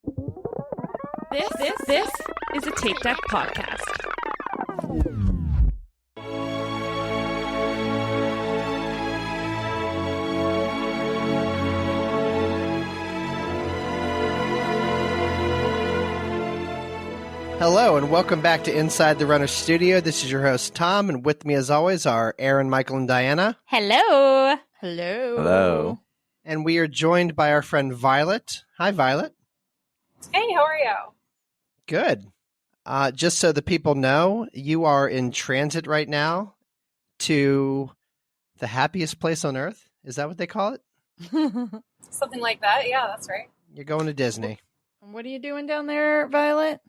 This is a Tape Deck podcast. Hello, and welcome back to Inside the Runner Studio. This is your host, Tom, and with me, as always, are Aaron, Michael, and Diana. Hello. Hello. Hello. And we are joined by our friend Violet. Hi, Violet. Hey, how are you? Good. Just so the people know, you are in transit right now to the happiest place on earth. Is that what they call it? Something like that. Yeah, that's right. You're going to Disney. What are you doing down there, Violet?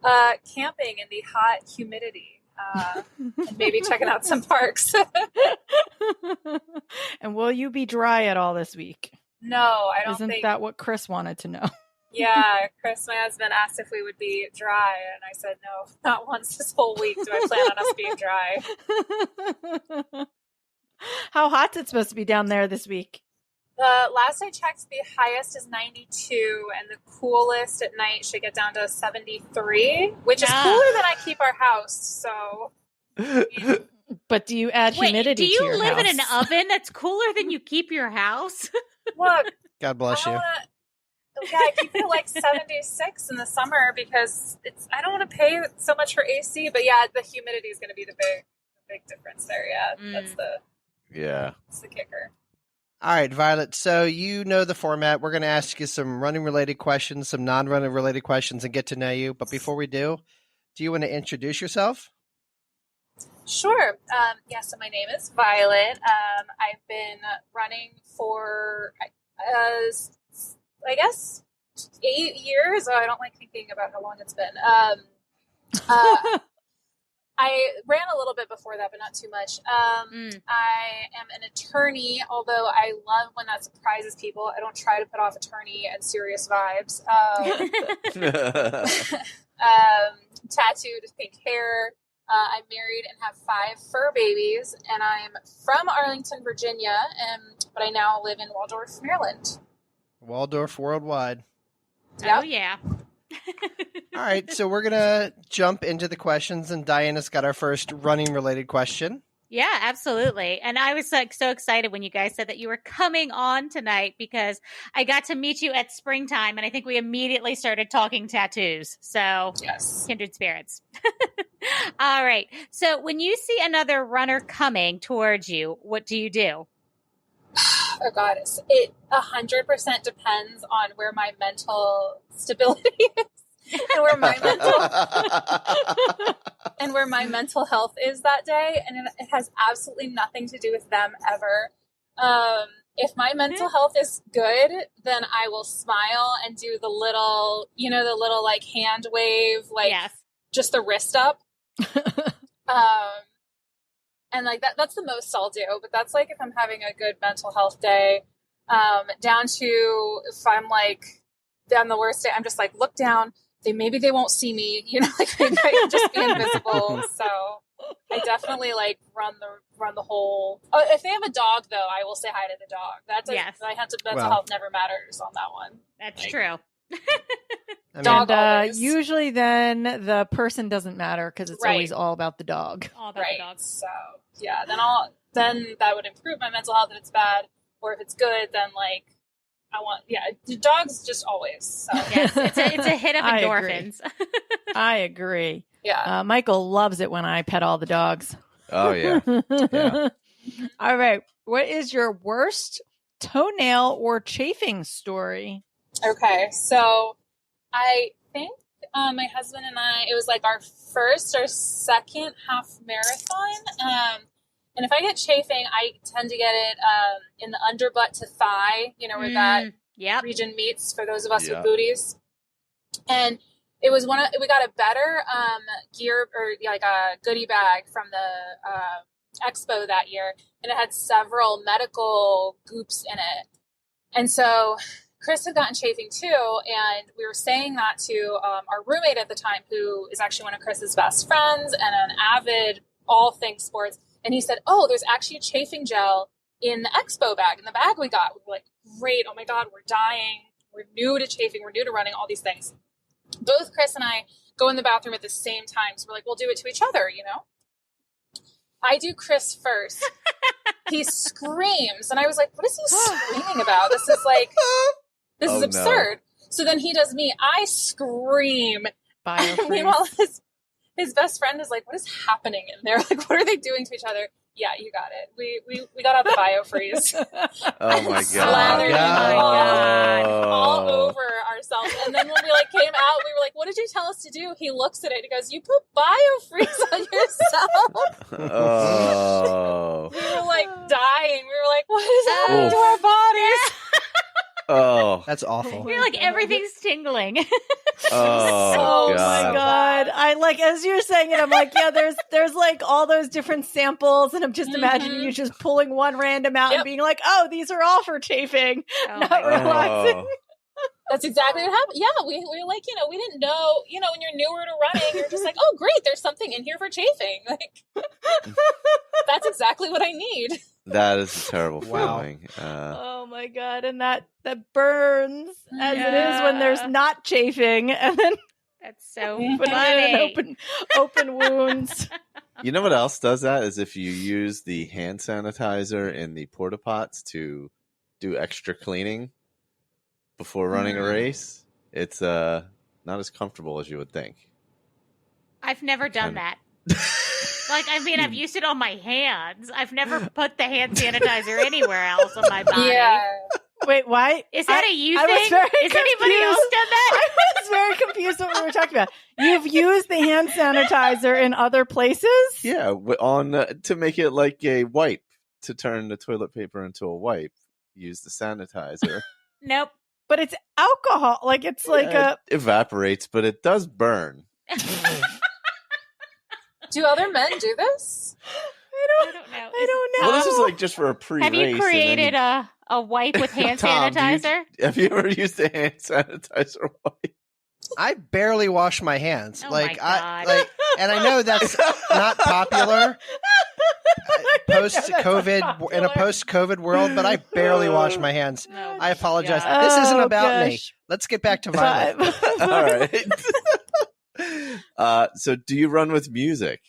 Camping in the hot humidity. And maybe checking out some parks. And will you be dry at all this week? No, I don't Isn't think. that what Chris wanted to know? Yeah, Chris, my husband, asked if we would be dry, and I said no, not once this whole week do I plan on us being dry. How hot's it supposed to be down there this week? Last I checked, the highest is 92, and the coolest at night should get down to 73, which is cooler than I keep our house. So, But do you add humidity do you to your live house? in an oven that's cooler than you keep your house? look, God bless you. I keep it like 76 in the summer because I don't want to pay so much for AC. But yeah, the humidity is going to be the big difference there. Yeah, that's the kicker. All right, Violet. So you know the format. We're going to ask you some running-related questions, some non-running-related questions, and get to know you. But before we do you want to introduce yourself? Sure. So my name is Violet. I've been running for, I guess, 8 years. Oh, I don't like thinking about how long it's been. I ran a little bit before that, but not too much. I am an attorney, although I love when that surprises people. I don't try to put off attorney and serious vibes. Tattooed with pink hair. I'm married and have 5 fur babies, and I'm from Arlington, Virginia, but I now live in Waldorf, Maryland. Waldorf Worldwide. Yep. Oh, yeah. All right, so we're going to jump into the questions, and Diana's got our first running-related question. Yeah, absolutely. And I was like so excited when you guys said that you were coming on tonight because I got to meet you at springtime, and I think we immediately started talking tattoos. So, yes, kindred spirits. All right. So when you see another runner coming towards you, what do you do? Oh, God. It 100% depends on where my mental stability is and where my mental health is that day. And it has absolutely nothing to do with them ever. If my mental health is good, then I will smile and do the little like hand wave, like just the wrist up. And like that's the most I'll do, but that's like if I'm having a good mental health day. Down to if I'm like on the worst day, I'm just like look down. Maybe they won't see me, like maybe I can just be invisible. So I definitely like run the whole. Oh, if they have a dog though, I will say hi to the dog. That's my mental health never matters on that one. That's true. And usually then the person doesn't matter because it's always all about the dog. All about the dog. So yeah, then that would improve my mental health if it's bad, or if it's good, then like the dogs just always. So. Yes, it's a hit of endorphins. I agree. Yeah, Michael loves it when I pet all the dogs. Oh yeah. Yeah. All right, what is your worst toenail or chafing story? Okay, so I think my husband and I, it was like our first or second half marathon. And if I get chafing, I tend to get it in the underbutt to thigh, where that region meets for those of us with booties. And it was we got a better gear or like a goodie bag from the expo that year. And it had several medical goops in it. And so Chris had gotten chafing too, and we were saying that to our roommate at the time, who is actually one of Chris's best friends and an avid all things sports. And he said, "Oh, there's actually a chafing gel in the expo bag, in the bag we got." We were like, "Great! Oh my God, we're dying! We're new to chafing. We're new to running, all these things. Both Chris and I go in the bathroom at the same time. So we're like, we'll do it to each other, you know? I do Chris first. He screams. And I was like, what is he screaming about? This is absurd. No. So then he does me. I scream. Meanwhile, his best friend is like, what is happening in there? Like, what are they doing to each other? Yeah, you got it. We got out the biofreeze. Oh my slathered all over ourselves. And then when we came out, we were like, what did you tell us to do? He looks at it and goes, you put biofreeze on yourself. Oh. We were dying. We were like, what is happening to our bodies? Oh, that's awful. You're like, everything's tingling. Oh my God. I as you're saying it, I'm like, yeah, there's all those different samples, and I'm just imagining you just pulling one random out and being like, oh, these are all for chafing, not realizing. That's exactly what happened. Yeah, we were like, we didn't know, when you're newer to running, you're just like, oh, great, there's something in here for chafing. That's exactly what I need. That is a terrible feeling. Oh my God. And that burns as it is when there's not chafing. And then that's so funny. Open wounds. You know what else does that is if you use the hand sanitizer in the porta pots to do extra cleaning before running a race, it's not as comfortable as you would think. I've never done that. I've used it on my hands. I've never put the hand sanitizer anywhere else on my body. Yeah. Wait, why? Is that a you thing? Is anybody else done that? I was very confused what we were talking about. You've used the hand sanitizer in other places? Yeah, to make it like a wipe, to turn the toilet paper into a wipe. Use the sanitizer. Nope. But it's alcohol. It evaporates, but it does burn. Do other men do this? I don't know. Well, this is just for a pre-race. Have you created a wipe with hand sanitizer? Have you ever used a hand sanitizer wipe? I barely wash my hands. Oh my God. And I know that's not popular post-COVID in a post-COVID world, but I barely wash my hands. No, I apologize. God. This isn't about me. Let's get back to Violet. All right. So do you run with music?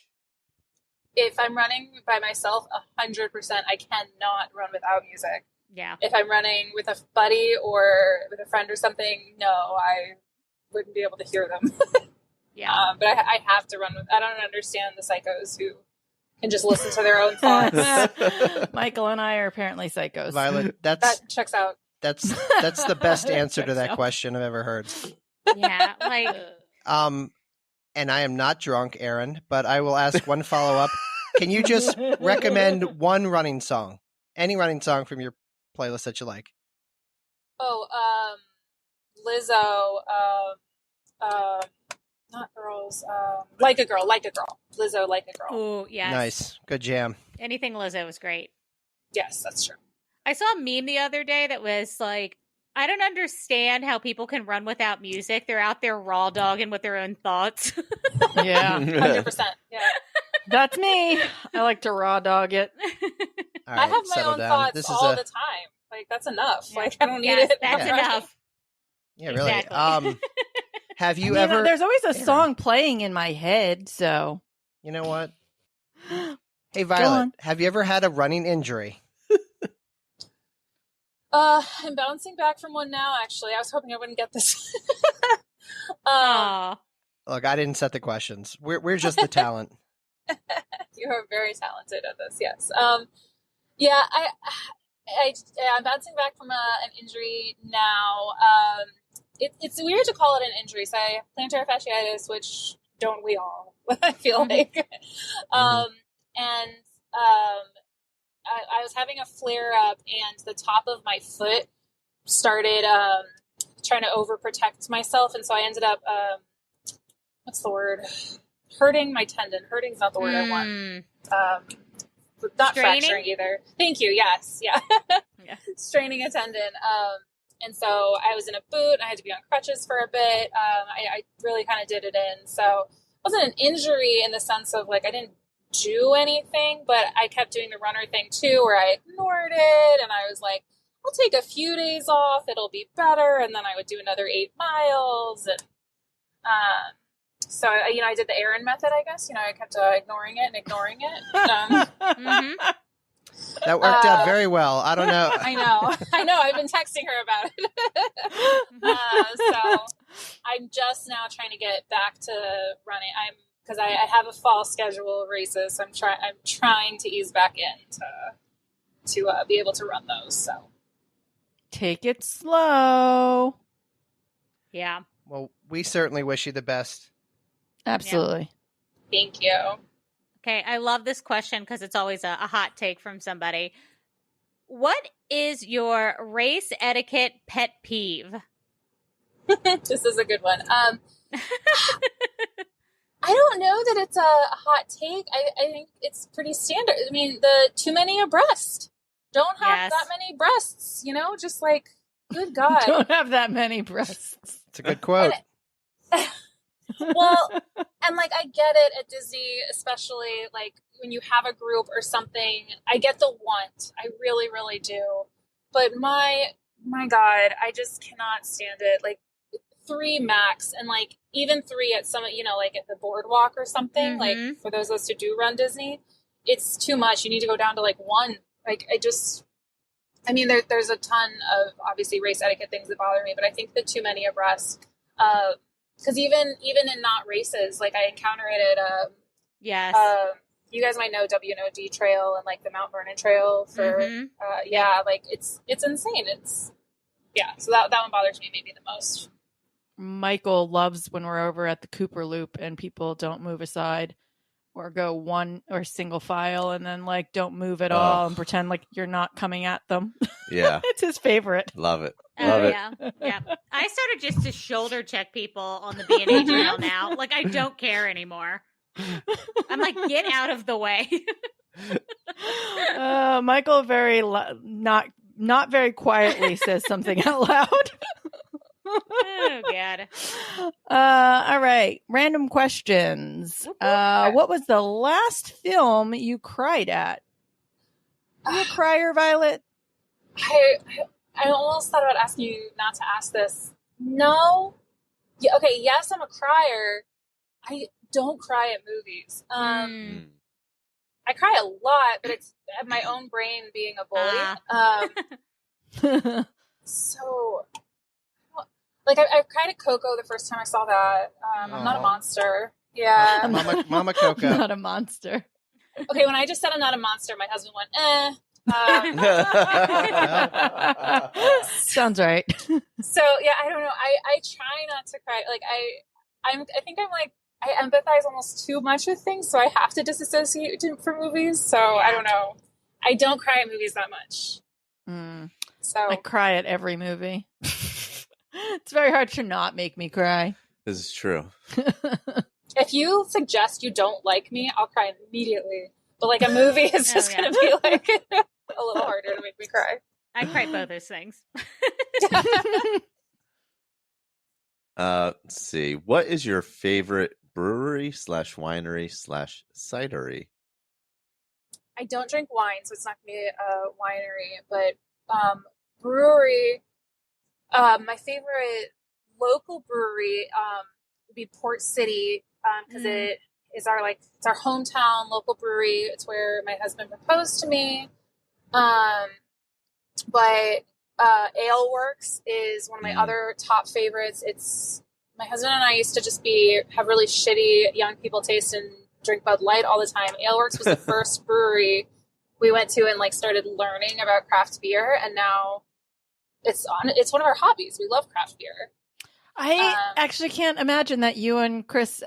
If I'm running by myself, 100%, I cannot run without music. Yeah. If I'm running with a buddy or with a friend or something, no, I wouldn't be able to hear them. Yeah. But I have to run with. I don't understand the psychos who can just listen to their own thoughts. Michael and I are apparently psychos. Violet, that checks out. That's the best answer to that question I've ever heard. Yeah, and I am not drunk, Aaron, but I will ask one follow-up. Can you just recommend one running song? Any running song from your playlist that you like? Oh, Lizzo, not girls, Like a Girl. Lizzo, Like a Girl. Oh, yes. Nice. Good jam. Anything Lizzo was great. Yes, that's true. I saw a meme the other day that was I don't understand how people can run without music. They're out there raw dogging with their own thoughts. Yeah. 100%. Yeah. That's me. I like to raw dog it. All right, I have my own down. thoughts all the time. That's enough. Yeah. I don't need it. That's enough. Yeah, really. Exactly. Have you ever... There's always a song playing in my head, so... You know what? Hey, Violet, have you ever had a running injury? I'm bouncing back from one now, actually. I was hoping I wouldn't get this. Look, I didn't set the questions. We're just the talent. You are very talented at this, yes. Yeah, I'm bouncing back from an injury now. It's weird to call it an injury. So I have plantar fasciitis, which don't we all? I feel like. I was having a flare up, and the top of my foot started trying to overprotect myself, and so I ended up what's the word? Hurting my tendon. Hurting's not the word I want. Not Straining? Fracturing either. Thank you. Yes. Yeah. Yeah. Straining a tendon. And so I was in a boot. I had to be on crutches for a bit. I really kind of did it in. So it wasn't an injury in the sense of I didn't do anything, but I kept doing the runner thing too, where I ignored it. And I was like, I'll take a few days off. It'll be better. And then I would do another 8 miles. And so, I did the Aaron method, I guess. I kept ignoring it and ignoring it. That worked out very well. I don't know. I know. I've been texting her about it. So I'm just now trying to get back to running. Because I have a fall schedule of races. So I'm trying to ease back in to be able to run those. So take it slow. Yeah. Well, we certainly wish you the best. Absolutely. Yeah. Thank you. Okay, I love this question because it's always a hot take from somebody. What is your race etiquette pet peeve? This is a good one. I don't know that it's a hot take. I think it's pretty standard. I mean, the too many abreast. Don't have that many breasts, just like, good God. Don't have that many breasts. It's a good quote. Well, and like, I get it at Disney, especially like when you have a group or something, I get the want. I really, really do. But my God, I just cannot stand it. Like 3 max, and like even 3 at some, like at the boardwalk or something, like for those of us who do run Disney, it's too much. You need to go down to like 1. Like there's a ton of obviously race etiquette things that bother me, but I think the too many abreast, because even in not races, like I encounter it at yes, you guys might know WNOD Trail and like the Mount Vernon Trail for like it's insane. So that one bothers me maybe the most. Michael loves when we're over at the Cooper Loop and people don't move aside or go one or single file and then like don't move at all and pretend like you're not coming at them. Yeah. It's his favorite. Love it. Yeah. I started just to shoulder check people on the B&A trail now. Like, I don't care anymore. I'm like, get out of the way. Michael very not very quietly says something out loud. Oh, God. All right. Random questions. What was the last film you cried at? Are you a crier, Violet? I almost thought about asking you not to ask this. No. Yeah, okay, yes, I'm a crier. I don't cry at movies. I cry a lot, but it's at my own brain being a bully. So... Like, I cried at Coco the first time I saw that. I'm not a monster. Yeah. Mama Coco. Not a monster. Okay, when I just said I'm not a monster, my husband went, Sounds right. So, yeah, I don't know. I try not to cry. Like, I think I'm like, I empathize almost too much with things, so I have to disassociate from movies. So, I don't know. I don't cry at movies that much. So I cry at every movie. It's very hard to not make me cry. This is true. If you suggest you don't like me, I'll cry immediately. But like a movie is just going to be like a little harder to make me cry. I cry both those things. Let's see. What is your favorite brewery / winery / cidery? I don't drink wine, so it's not going to be a winery. But brewery... my favorite local brewery would be Port City because it is it's our hometown local brewery. It's where my husband proposed to me. But Ale Works is one of my other top favorites. It's my husband and I used to just have really shitty young people taste and drink Bud Light all the time. Ale Works was the first brewery we went to and like started learning about craft beer, and now it's one of our hobbies. We love craft beer. I actually can't imagine that you and Chris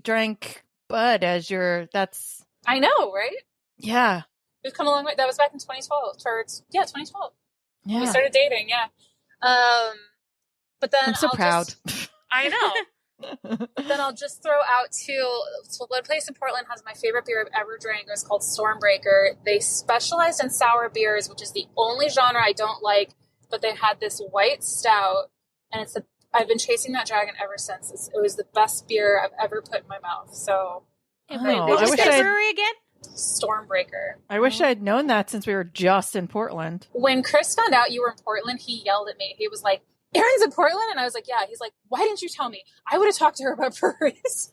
drank Bud as that's... I know, right? Yeah. We've come a long way. That was back in 2012. 2012. Yeah. We started dating, yeah. But then I'm so proud. I know. But then I'll just throw out so one place in Portland has my favorite beer I've ever drank. It's called Stormbreaker. They specialized in sour beers, which is the only genre I don't like. But they had this white stout, and I've been chasing that dragon ever since. It was the best beer I've ever put in my mouth. So, what was the brewery again? Stormbreaker. I wish I had known that since we were just in Portland. When Chris found out you were in Portland, he yelled at me. He was like, Erin's in Portland? And I was like, yeah. He's like, why didn't you tell me? I would have talked to her about furries.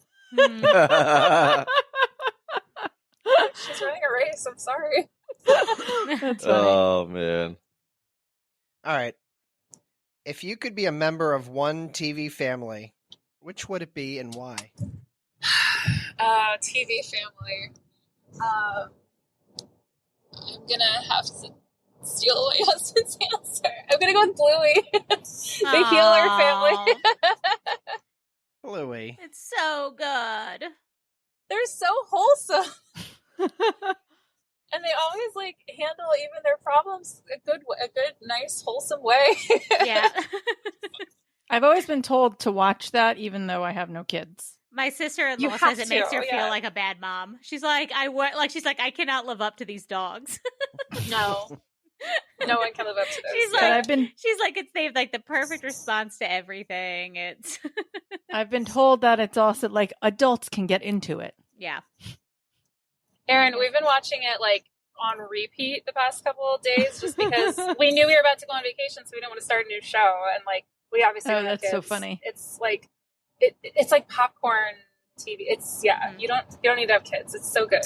She's running a race. I'm sorry. That's funny. Oh, man. All right. If you could be a member of one TV family, which would it be and why? TV family. I'm gonna have to steal my husband's answer. I'm gonna go with Bluey. The healer family. Bluey. It's so good. They're so wholesome. And they always like handle even their problems a good, nice, wholesome way. Yeah. I've always been told to watch that, even though I have no kids. My sister-in-law You says have it makes to, her yeah. feel like a bad mom. She's like, I cannot live up to these dogs. No one can live up to those. She's But like, they've like the perfect response to everything. It's I've been told that it's also like adults can get into it. yeah. Erin, we've been watching it like on repeat the past couple of days just because we knew we were about to go on vacation, so we didn't want to start a new show. And like, we obviously don't have that's so kids. funny. It's like, it's like popcorn TV. It's, you don't need to have kids. It's so good.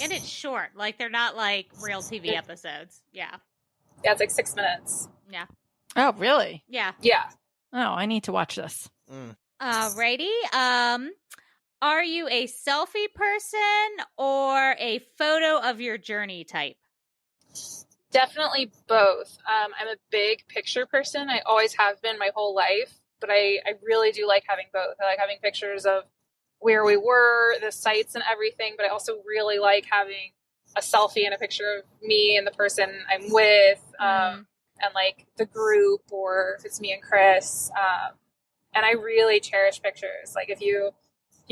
And it's short. Like, they're not like real TV episodes. Yeah. Yeah, it's like 6 minutes. Yeah. Oh, really? Yeah. Yeah. Oh, I need to watch this. Alrighty. Are you a selfie person or a photo of your journey type? Definitely both. I'm a big picture person. I always have been my whole life, but I really do like having both. I like having pictures of where we were, the sights and everything, but I also really like having a selfie and a picture of me and the person I'm with, and like the group, or if it's me and Chris. And I really cherish pictures. Like if you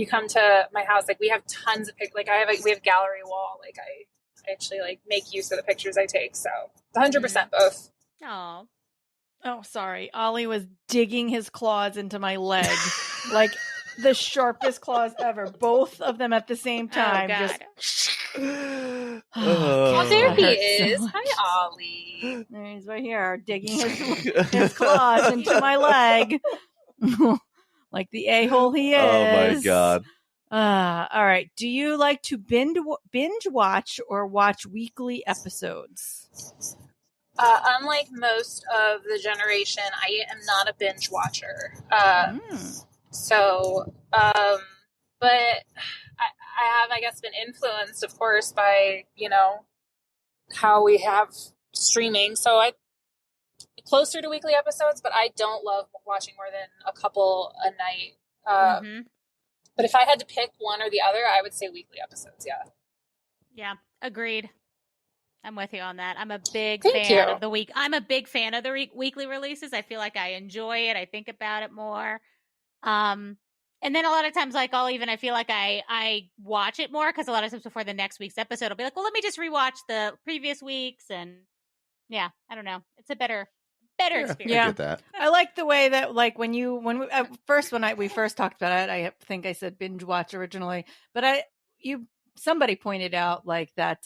come to my house, like we have tons of pictures. Like we have gallery wall. Like I actually like make use of the pictures I take. So 100% both. Oh. Oh, sorry. Ollie was digging his claws into my leg. Like the sharpest claws ever. Both of them at the same time. God. Just Oh, there he hurts is. so much. Hi, Ollie. There he's right here, digging his claws into my leg. Like the a-hole he is. Oh, my God. All right. Do you like to binge watch or watch weekly episodes? Unlike most of the generation, I am not a binge watcher. So, but I have, I guess, been influenced, of course, by, how we have streaming. So I closer to weekly episodes, but I don't love watching more than a couple a night. But if I had to pick one or the other, I would say weekly episodes. Yeah. Yeah. Agreed. I'm with you on that. I'm a big Thank fan you. of the week. I'm a big fan of the weekly releases. I feel like I enjoy it. I think about it more. And then a lot of times, like I feel like I watch it more because a lot of times before the next week's episode, I'll be like, well, let me just rewatch the previous weeks. And yeah, I don't know. It's a better experience. I get that. I like the way that, like, when we first talked about it, I think I said binge watch originally, but somebody pointed out like that,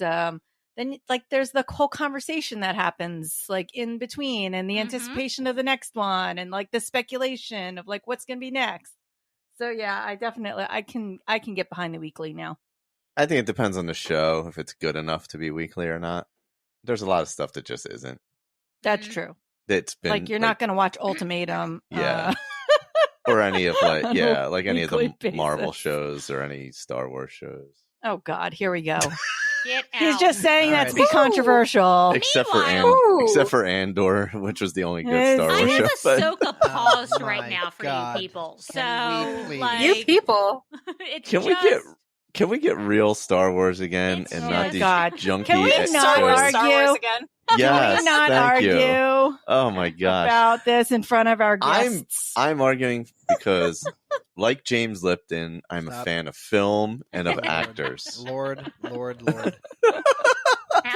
then like there's the whole conversation that happens like in between and the anticipation of the next one and like the speculation of like what's going to be next. So yeah, I can get behind the weekly now. I think it depends on the show, if it's good enough to be weekly or not. There's a lot of stuff that just isn't. That's true. It's been like you're not going to watch Ultimatum. Yeah. Or any of like any of the weekly Marvel basis. shows or any Star Wars shows. Oh God, here we go. Get out. He's just saying that to be Alrighty. controversial. Except for Andor, which was the only good Yes. Star I Wars have show. a soak of pause Oh right my now for God. you people. Can we So, please? like, You people. it's Can we get real Star Wars again It's and just- not Oh these God. junky? Can we Star not Wars, argue? Star Wars again. Can Yes, we not thank argue you. Oh my gosh. about this in front of our I'm guests? arguing because, like James Lipton, I'm a Stop. fan of film and of actors. Lord. How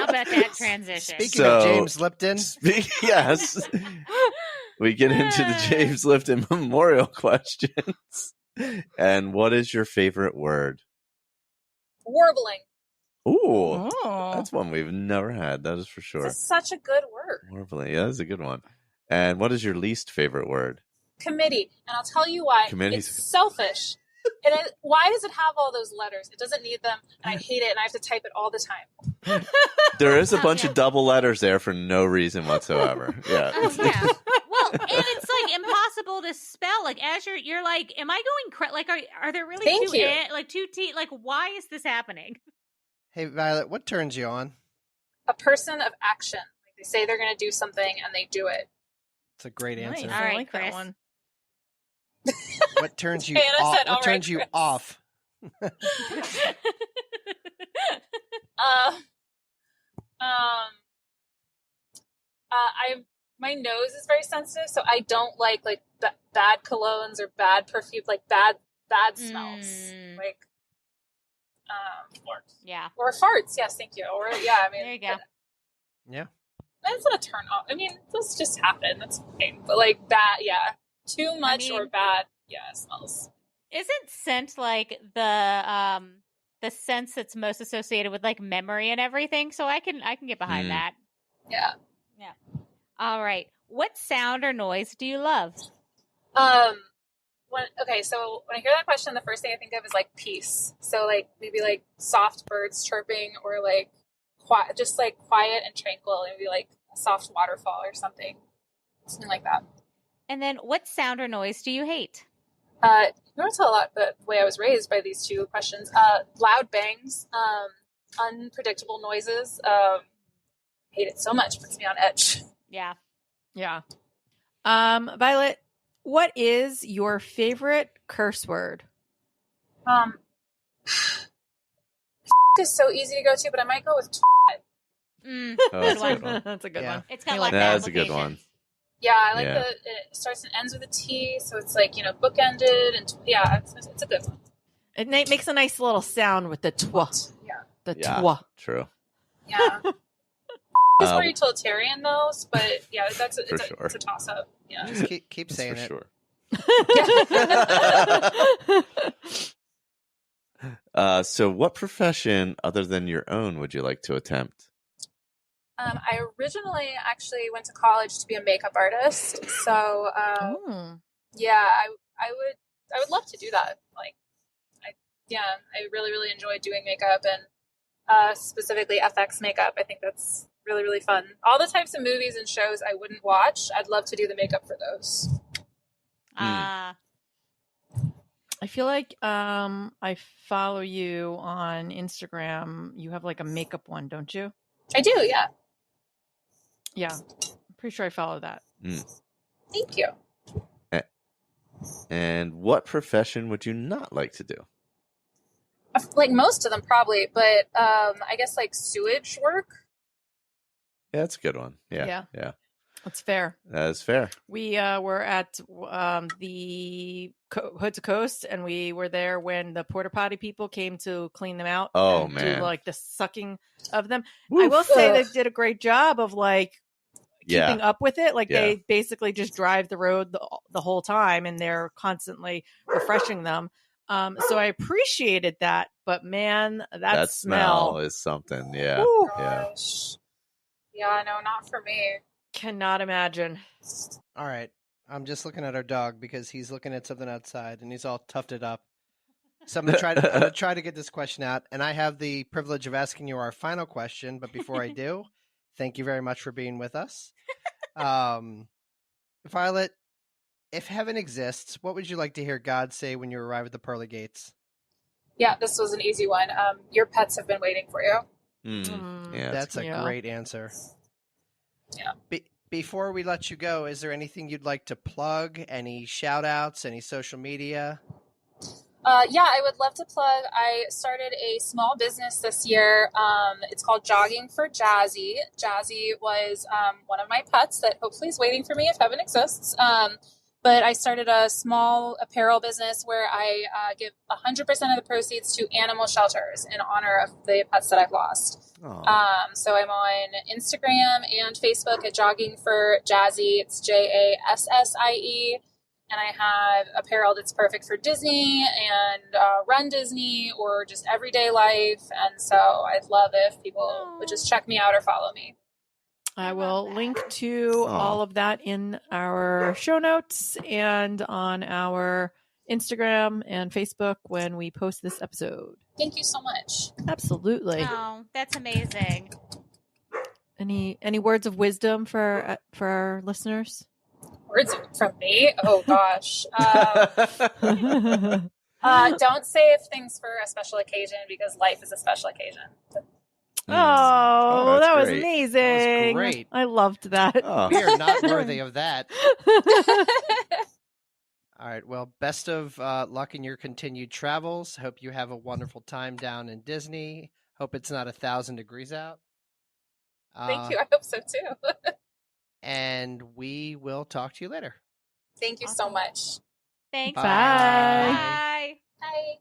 about that transition? Speaking of So- James Lipton, Yes. We get into the James Lipton memorial questions. And what is your favorite word? Warbling. Ooh, Oh. that's one we've never had. That is for sure. It's such a good word. Warbling. Yeah, that's a good one. And what is your least favorite word? Committee. And I'll tell you why. Committee's- It's selfish. And why does it have all those letters? It doesn't need them, and I hate it, and I have to type it all the time. There is a bunch of double letters there for no reason whatsoever. Yeah. Oh, yeah. Well, and it's like impossible to spell. Like as you're like, am I going like are there really Thank two you. like two T? Like why is this happening? Hey, Violet, what turns you on? A person of action. Like they say they're going to do something, and they do it. It's a great Nice. answer. All I right, like that Chris. one. What turns you Hannah off? said, "All What turns right, you Chris." off? My nose is very sensitive, so I don't like bad colognes or bad perfume, like bad smells, like Yeah. or farts. Yes, thank you. Or yeah, I mean, There you go. Yeah. That's not a turn off. I mean, those just happen. That's fine. But like bad, yeah, too much or bad, yeah, smells. Isn't scent like the sense that's most associated with like memory and everything? So I can get behind that. Yeah. Yeah. All right. What sound or noise do you love? So when I hear that question, the first thing I think of is like peace. So like maybe like soft birds chirping, or like quiet, just like quiet and tranquil, maybe like a soft waterfall or something like that. And then what sound or noise do you hate? You don't tell a lot the way I was raised by these two questions. Loud bangs, unpredictable noises. Hate it so much. Puts me on edge. Yeah. Yeah. Violet, what is your favorite curse word? Is so easy to go to, but I might go with Mm, Oh, that's a one. good one. That's a good Yeah. one. It's got I like like that. That's a good one. yeah, I like Yeah. it starts and ends with a T, so it's like, bookended, and yeah, it's a good one. It makes a nice little sound with the twa. Yeah. The Yeah. twa. True. Yeah. It's more utilitarian though, but yeah, it's a toss up. Yeah. Just keep That's saying for it. sure. Yeah. So what profession other than your own would you like to attempt? I originally actually went to college to be a makeup artist, so yeah, I would love to do that. Like, I really really enjoy doing makeup, and specifically FX makeup. I think that's really really fun. All the types of movies and shows I wouldn't watch, I'd love to do the makeup for those. I feel like I follow you on Instagram. You have like a makeup one, don't you? I do, yeah. Yeah. I'm pretty sure I follow that. Thank you. And what profession would you not like to do? Like most of them probably, but I guess like sewage work. Yeah, that's a good one. Yeah. That's fair. That is fair. We were at the Hood to Coast, and we were there when the porta potty people came to clean them out. Oh, and man. do like the sucking of them. Woof. I will say they did a great job of like keeping up with it. Like they basically just drive the road the whole time, and they're constantly refreshing them. So I appreciated that, but man, that smell is something. Yeah. Woo. Gosh. Yeah, no, not for me. Cannot imagine. All right. I'm just looking at our dog because he's looking at something outside and he's all tufted up. So I'm gonna try to get this question out, and I have the privilege of asking you our final question. But before I do, thank you very much for being with us, Violet. If heaven exists, what would you like to hear God say when you arrive at the pearly gates? Yeah, this was an easy one. Your pets have been waiting for you. Yeah, That's a great answer. Yeah. Before we let you go, is there anything you'd like to plug? Any shout outs? Any social media? Yeah, I would love to plug. I started a small business this year. It's called Jogging for Jassie. Jassie was one of my pets that hopefully is waiting for me if heaven exists. But I started a small apparel business where I give 100% of the proceeds to animal shelters in honor of the pets that I've lost. So I'm on Instagram and Facebook at Jogging for Jassie. It's JASSIE. and I have apparel that's perfect for Disney and Run Disney or just everyday life. And so I'd love if people would just check me out or follow me. I will link to all of that in our show notes and on our Instagram and Facebook when we post this episode. Thank you so much. Absolutely. Oh, that's amazing. Any words of wisdom for our listeners? Words from me? Oh gosh. Don't save things for a special occasion because life is a special occasion. Oh, that was great. amazing. That was great. I loved that. Oh. We are not worthy of that. All right. Well, best of luck in your continued travels. Hope you have a wonderful time down in Disney. Hope it's not 1,000 degrees out. Thank you. I hope so too. And we will talk to you later. Thank you so much. Thanks. Bye. Bye. Bye.